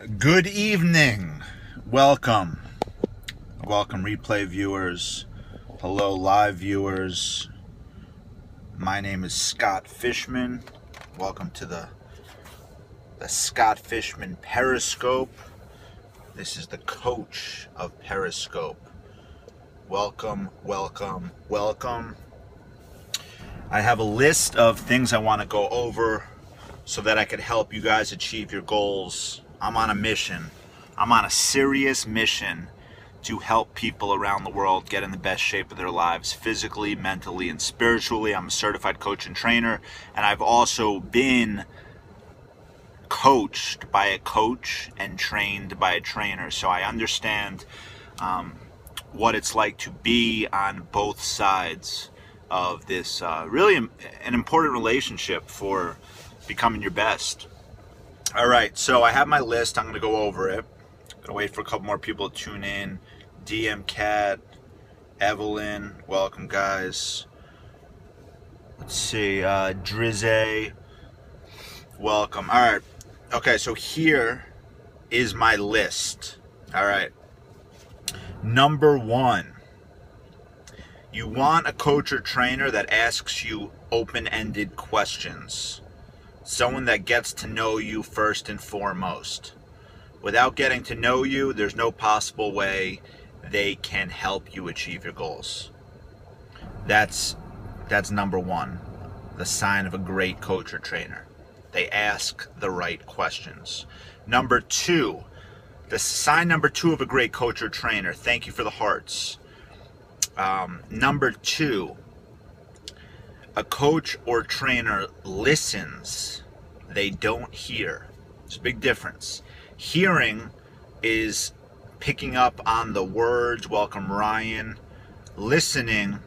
Good evening. Welcome. Welcome, replay viewers. Hello, live viewers. My name is Scott Fishman. Welcome to the Scott Fishman Periscope. This is the coach of Periscope. Welcome, welcome, welcome. I have a list of things I want to go over so that I could help you guys achieve your goals. I'm on a mission. I'm on a serious mission to help people around the world get in the best shape of their lives, physically, mentally, and spiritually. I'm a certified coach and trainer, and I've also been coached by a coach and trained by a trainer. So I understand what it's like to be on both sides of this really an important relationship for becoming your best. All right, so I have my list. I'm going to go over it. I'm going to wait for a couple more people to tune in. DM Cat, Evelyn, welcome guys. Let's see, Drizzy, welcome. All right, okay, so here is my list. All right, number one, you want a coach or trainer that asks you open-ended questions. Someone that gets to know you first and foremost. Without getting to know you, there's no possible way they can help you achieve your goals. That's number one, the sign of a great coach or trainer. They ask the right questions. Number two, the sign number two of a great coach or trainer. Thank you for the hearts. Number two, a coach or trainer listens. They don't hear. It's a big difference. Hearing is picking up on the words. Welcome, Ryan. Listening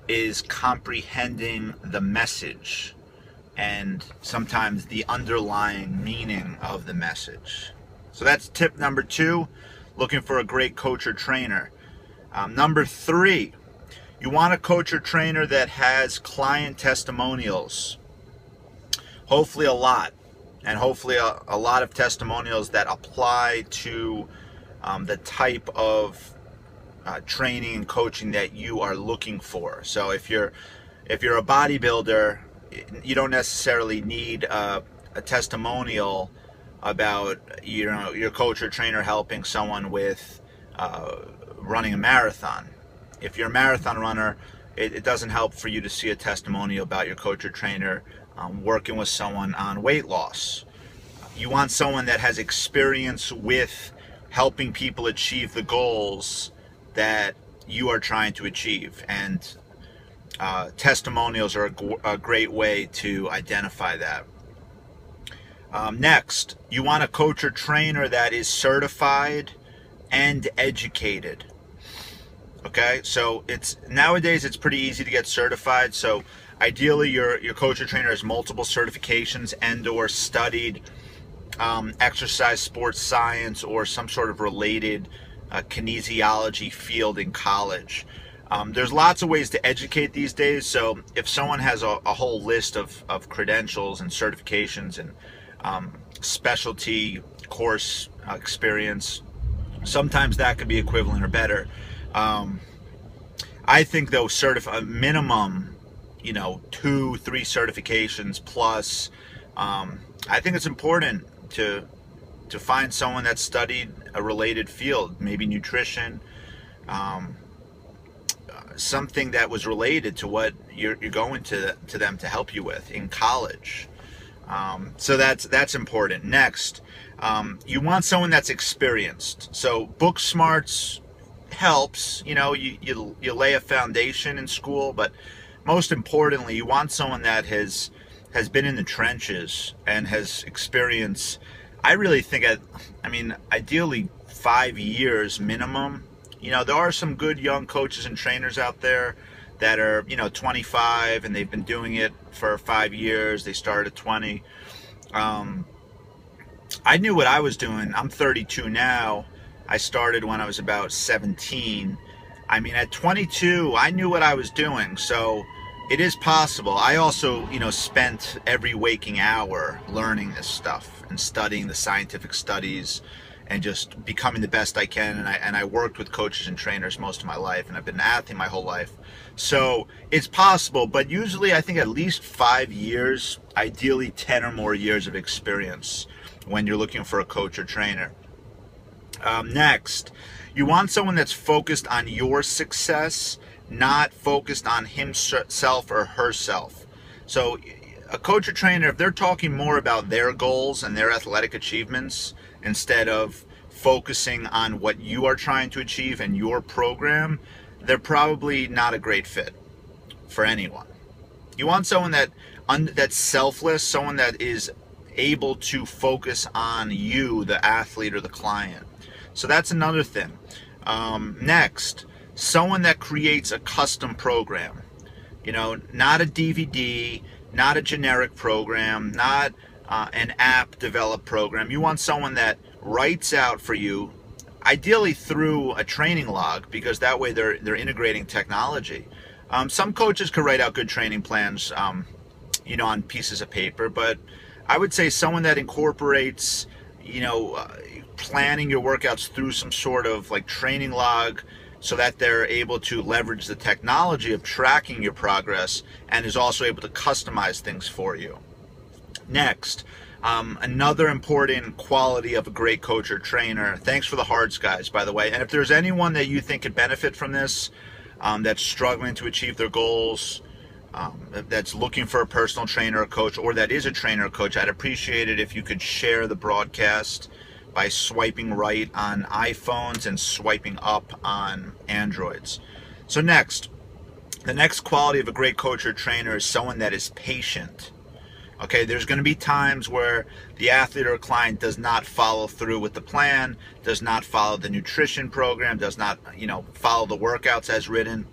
is comprehending the message and sometimes the underlying meaning of the message. So that's tip number two, looking for a great coach or trainer. Number three, you want a coach or trainer that has client testimonials. Hopefully a lot, and hopefully a lot of testimonials that apply to the type of training and coaching that you are looking for. So if you're a bodybuilder, you don't necessarily need a testimonial about your coach or trainer helping someone with running a marathon. If you're a marathon runner, it doesn't help for you to see a testimonial about your coach or trainer working with someone on weight loss. You want someone that has experience with helping people achieve the goals that you are trying to achieve, and testimonials are a great way to identify that. Next, you want a coach or trainer that is certified and educated. Okay, so nowadays it's pretty easy to get certified. So ideally your coach or trainer has multiple certifications and or studied exercise sports science or some sort of related kinesiology field in college. There's lots of ways to educate these days. So if someone has a whole list of credentials and certifications and specialty course experience, sometimes that could be equivalent or better. I think though minimum, 2-3 certifications plus. I think it's important to find someone that studied a related field, maybe nutrition, something that was related to what you're going to them to help you with in college. So that's important. Next, you want someone that's experienced. So book smarts helps, you lay a foundation in school, but most importantly, you want someone that has been in the trenches and has experience. I really think, ideally 5 years minimum. There are some good young coaches and trainers out there that are, 25 and they've been doing it for 5 years. They started at 20. I knew what I was doing. I'm 32 now. I started when I was about 17. At 22, I knew what I was doing. So it is possible. I also, spent every waking hour learning this stuff and studying the scientific studies and just becoming the best I can. And I worked with coaches and trainers most of my life, and I've been an athlete my whole life. So it's possible, but usually I think at least 5 years, ideally 10 or more years of experience when you're looking for a coach or trainer. Next, you want someone that's focused on your success, not focused on himself or herself. So a coach or trainer, if they're talking more about their goals and their athletic achievements instead of focusing on what you are trying to achieve in your program, they're probably not a great fit for anyone. You want someone that's selfless, someone that is able to focus on you, the athlete or the client. So that's another thing. Next, someone that creates a custom program. You know, not a DVD, not a generic program, not an app developed program. You want someone that writes out for you, ideally through a training log, because that way they're integrating technology. Some coaches could write out good training plans, you know, on pieces of paper, but I would say someone that incorporates, you know, planning your workouts through some sort of like training log, so that they're able to leverage the technology of tracking your progress and is also able to customize things for you. Next, another important quality of a great coach or trainer. Thanks for the hearts, guys, by the way. And if there's anyone that you think could benefit from this, that's struggling to achieve their goals, that's looking for a personal trainer or coach, or that is a trainer or coach, I'd appreciate it if you could share the broadcast by swiping right on iPhones and swiping up on Androids. So next, the next quality of a great coach or trainer is someone that is patient. Okay, there's going to be times where the athlete or client does not follow through with the plan, does not follow the nutrition program, does not, you know, follow the workouts as written.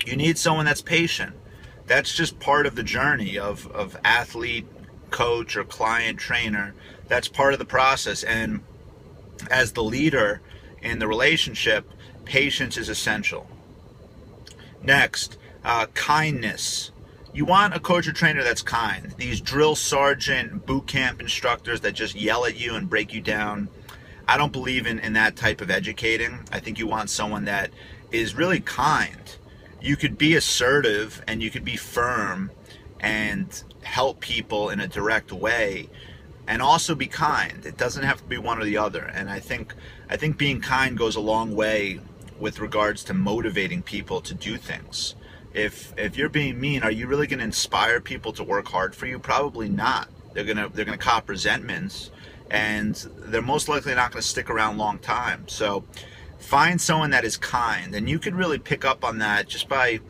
You need someone that's patient. That's just part of the journey of athlete, coach, or client, trainer. That's part of the process. And as the leader in the relationship, patience is essential. Next, kindness. You want a coach or trainer that's kind. These drill sergeant, boot camp instructors that just yell at you and break you down, I don't believe in that type of educating. I think you want someone that is really kind. You could be assertive and you could be firm and help people in a direct way, and also be kind. It doesn't have to be one or the other. And I think being kind goes a long way with regards to motivating people to do things. If you're being mean, are you really going to inspire people to work hard for you? Probably not. They're gonna cop resentments, and they're most likely not going to stick around a long time. So find someone that is kind, and you could really pick up on that just by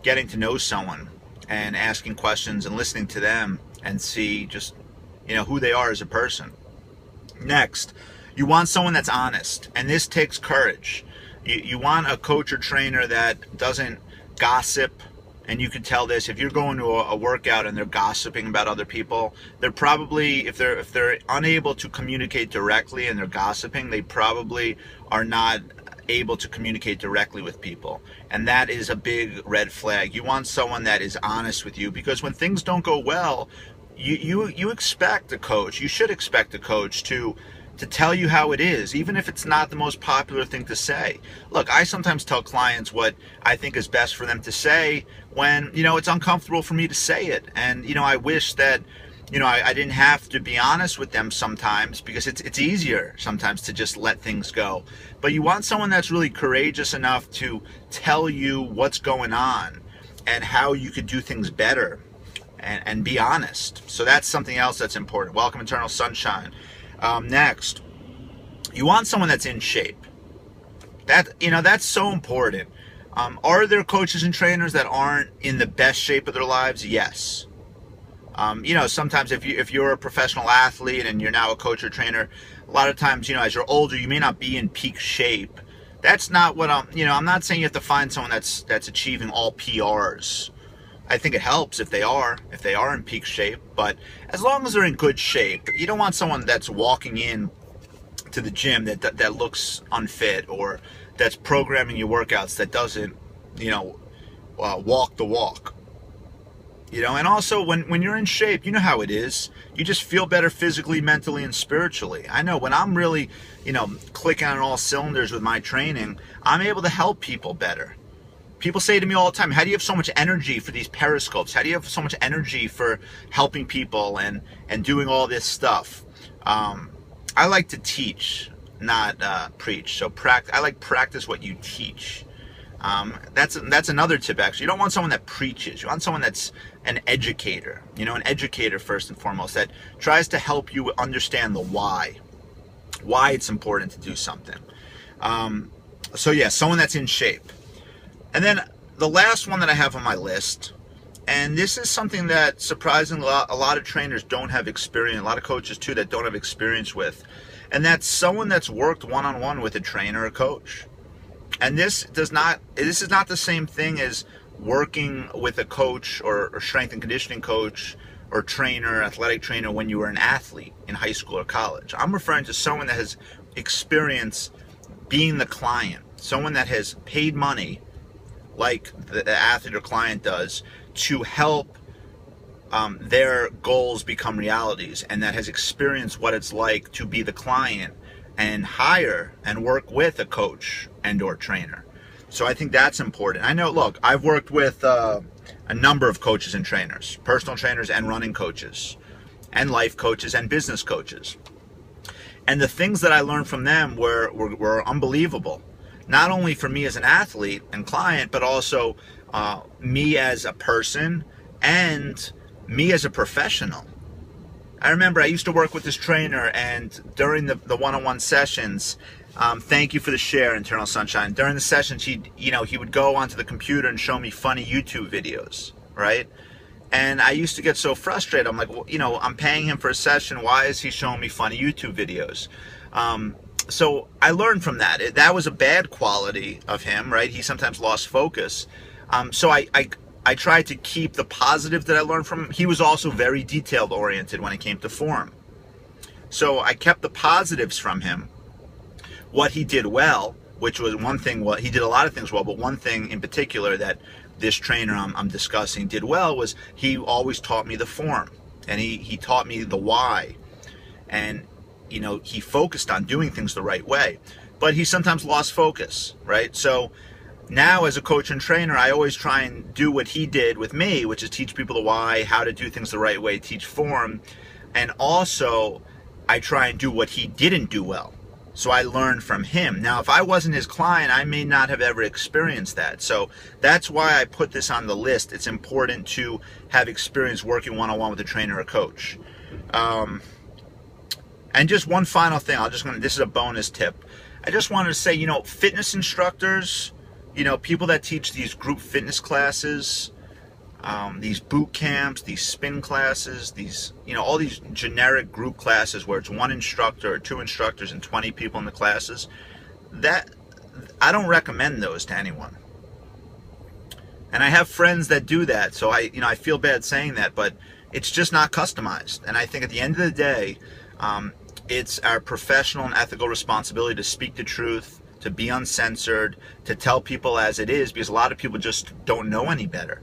getting to know someone and asking questions and listening to them and see just, you know, who they are as a person. Next, you want someone that's honest, and this takes courage. You want a coach or trainer that doesn't gossip, and you can tell this if you're going to a workout and they're gossiping about other people. They're probably, if they're unable to communicate directly and they're gossiping, they probably are not able to communicate directly with people, and that is a big red flag. You want someone that is honest with you, because when things don't go well, you expect a coach, you should expect a coach to tell you how it is, even if it's not the most popular thing to say. Look, I sometimes tell clients what I think is best for them to say when, you know, it's uncomfortable for me to say it. And, you know, I wish that, you know, I didn't have to be honest with them sometimes, because it's easier sometimes to just let things go. But you want someone that's really courageous enough to tell you what's going on and how you could do things better, and be honest. So that's something else that's important. Welcome, Eternal Sunshine. Next, you want someone that's in shape. That's so important. Are there coaches and trainers that aren't in the best shape of their lives? Yes. You know, sometimes if you're a professional athlete and you're now a coach or trainer, a lot of times, you know, as you're older, you may not be in peak shape. That's not what I'm not saying you have to find someone that's achieving all PRs. I think it helps if they are in peak shape, but as long as they're in good shape, you don't want someone that's walking in to the gym that looks unfit, or that's programming your workouts that doesn't, you know, walk the walk. You know, and also when you're in shape, you know how it is. You just feel better physically, mentally, and spiritually. I know when I'm really, clicking on all cylinders with my training, I'm able to help people better. People say to me all the time, how do you have so much energy for these periscopes? How do you have so much energy for helping people and doing all this stuff? I like to teach, not preach. So I like practice what you teach. That's another tip, actually. You don't want someone that preaches. You want someone that's an educator. An educator first and foremost, that tries to help you understand the why it's important to do something. So yeah, someone that's in shape. And then the last one that I have on my list, and this is something that surprisingly a lot of trainers don't have experience, a lot of coaches too that don't have experience with, and that's someone that's worked one-on-one with a trainer or coach. And this is not the same thing as working with a coach or strength and conditioning coach or trainer, athletic trainer when you were an athlete in high school or college. I'm referring to someone that has experience being the client, someone that has paid money like the athlete or client does to help their goals become realities, and that has experienced what it's like to be the client and hire and work with a coach and or trainer. So I think that's important. I know, look, I've worked with a number of coaches and trainers, personal trainers and running coaches and life coaches and business coaches. And the things that I learned from them were unbelievable. Not only for me as an athlete and client, but also me as a person and me as a professional. I remember I used to work with this trainer, and during the one-on-one sessions, thank you for the share, Internal Sunshine. During the sessions, he would go onto the computer and show me funny YouTube videos, right? And I used to get so frustrated. I'm like, well, I'm paying him for a session. Why is he showing me funny YouTube videos? So I learned from that. That was a bad quality of him, right? He sometimes lost focus. So I tried to keep the positive that I learned from him. He was also very detailed oriented when it came to form. So I kept the positives from him. What he did well, which was one thing, he did a lot of things well, but one thing in particular that this trainer I'm discussing did well was he always taught me the form, and he taught me the why. And he focused on doing things the right way, but he sometimes lost focus, right? So now as a coach and trainer, I always try and do what he did with me, which is teach people the why, how to do things the right way, teach form. And also I try and do what he didn't do well. So I learned from him. Now, if I wasn't his client, I may not have ever experienced that. So that's why I put this on the list. It's important to have experience working one-on-one with a trainer or coach. And just one final thing, this is a bonus tip. I just wanted to say, fitness instructors, people that teach these group fitness classes, these boot camps, these spin classes, these, all these generic group classes where it's one instructor or two instructors and 20 people in the classes, that I don't recommend those to anyone. And I have friends that do that, so I feel bad saying that, but it's just not customized. And I think at the end of the day, it's our professional and ethical responsibility to speak the truth, to be uncensored, to tell people as it is, because a lot of people just don't know any better.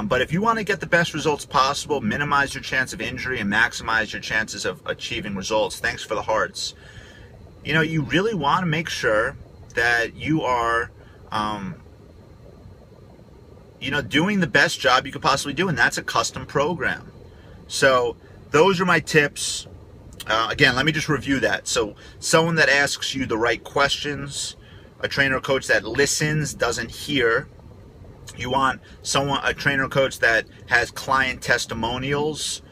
But if you want to get the best results possible, minimize your chance of injury, and maximize your chances of achieving results, thanks for the hearts, you really want to make sure that you are, doing the best job you could possibly do, and that's a custom program. So those are my tips. Again, let me just review that. So someone that asks you the right questions, a trainer or coach that listens, doesn't hear. You want a trainer or coach that has client testimonials.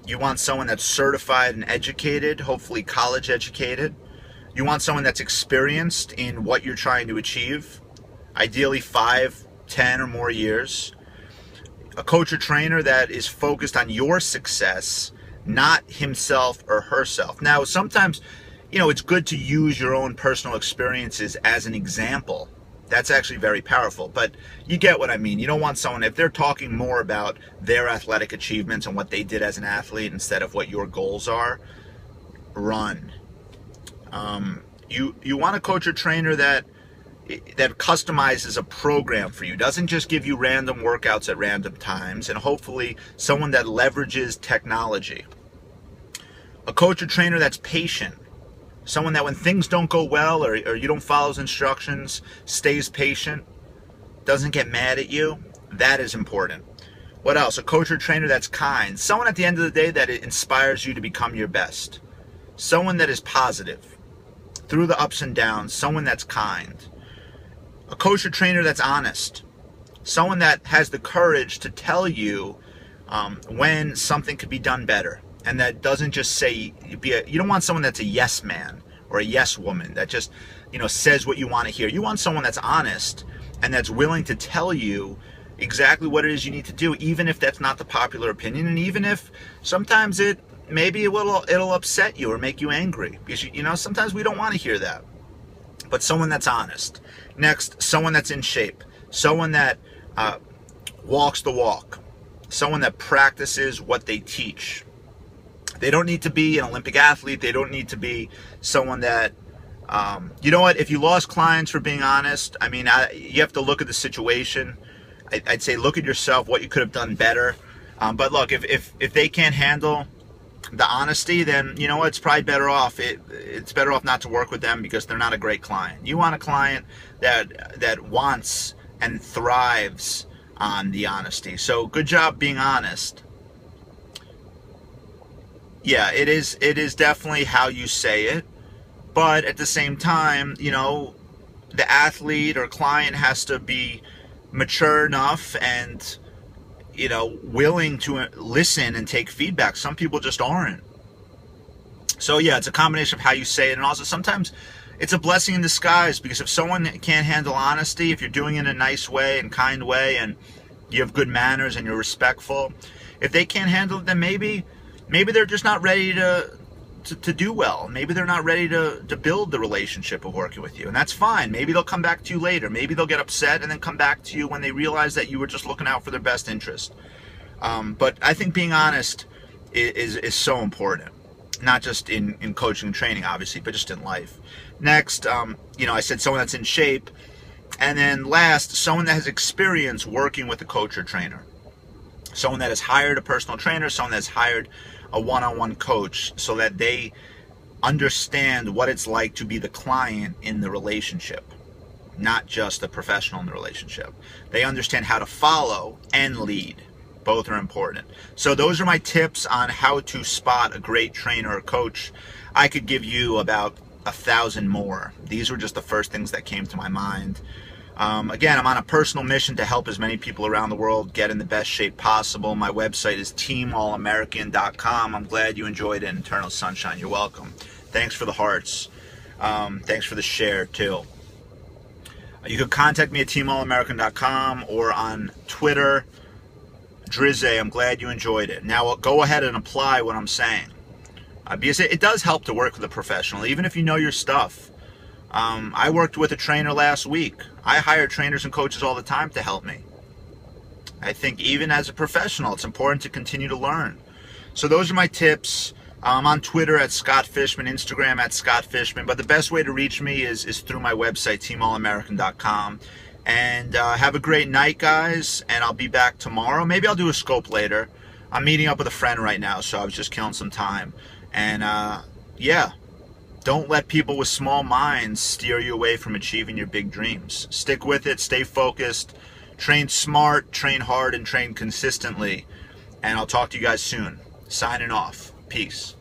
You want someone that's certified and educated, hopefully college educated. You want someone that's experienced in what you're trying to achieve, ideally 5, 10 or more years. A coach or trainer that is focused on your success, not himself or herself. Now, sometimes, it's good to use your own personal experiences as an example. That's actually very powerful, but you get what I mean. You don't want someone, if they're talking more about their athletic achievements and what they did as an athlete instead of what your goals are, run. You want a coach or trainer that, that customizes a program for you, doesn't just give you random workouts at random times, and hopefully someone that leverages technology. A coach or trainer that's patient, someone that when things don't go well or you don't follow his instructions, stays patient, doesn't get mad at you. That is important. What else? A coach or trainer that's kind, someone at the end of the day that inspires you to become your best, someone that is positive through the ups and downs, someone that's kind. A coach or trainer that's honest, someone that has the courage to tell you when something could be done better, and that doesn't just say, you don't want someone that's a yes man or a yes woman that just says what you want to hear. You want someone that's honest and that's willing to tell you exactly what it is you need to do, even if that's not the popular opinion, and even if sometimes it'll upset you or make you angry, because sometimes we don't want to hear that. But someone that's honest. Next, someone that's in shape, someone that walks the walk, someone that practices what they teach. They don't need to be an Olympic athlete. They don't need to be someone that, if you lost clients for being honest, you have to look at the situation. I'd say look at yourself, what you could have done better. But look, if they can't handle the honesty, then it's probably better off. It's better off not to work with them because they're not a great client. You want a client that wants and thrives on the honesty. So good job being honest. Yeah, it is definitely how you say it, but at the same time, the athlete or client has to be mature enough and willing to listen and take feedback. Some people just aren't. So yeah, it's a combination of how you say it, and also sometimes it's a blessing in disguise, because if someone can't handle honesty, if you're doing it in a nice way and kind way and you have good manners and you're respectful, if they can't handle it, then maybe they're just not ready to do well. Maybe they're not ready to build the relationship of working with you, and that's fine. Maybe they'll come back to you later. Maybe they'll get upset and then come back to you when they realize that you were just looking out for their best interest. But I think being honest is so important, not just in coaching and training, obviously, but just in life. Next, I said someone that's in shape, and then last, someone that has experience working with a coach or trainer. Someone that has hired a personal trainer, someone that's hired a one-on-one coach, so that they understand what it's like to be the client in the relationship, not just the professional in the relationship. They understand how to follow and lead. Both are important. So those are my tips on how to spot a great trainer or coach. I could give you about 1,000 more. These were just the first things that came to my mind. Again, I'm on a personal mission to help as many people around the world get in the best shape possible. My website is teamalamerican.com. I'm glad you enjoyed it. Eternal Sunshine, you're welcome. Thanks for the hearts. Thanks for the share, too. You can contact me at teamalamerican.com or on Twitter. Drizzy, I'm glad you enjoyed it. Now, go ahead and apply what I'm saying. Because it does help to work with a professional, even if you know your stuff. I worked with a trainer last week. I hire trainers and coaches all the time to help me. I think even as a professional, it's important to continue to learn. So those are my tips. I'm on Twitter at Scott Fishman, Instagram at Scott Fishman, but the best way to reach me is through my website, teamalamerican.com. And have a great night, guys, and I'll be back tomorrow. Maybe I'll do a scope later. I'm meeting up with a friend right now, so I was just killing some time. And yeah. Don't let people with small minds steer you away from achieving your big dreams. Stick with it, stay focused, train smart, train hard, and train consistently. And I'll talk to you guys soon. Signing off. Peace.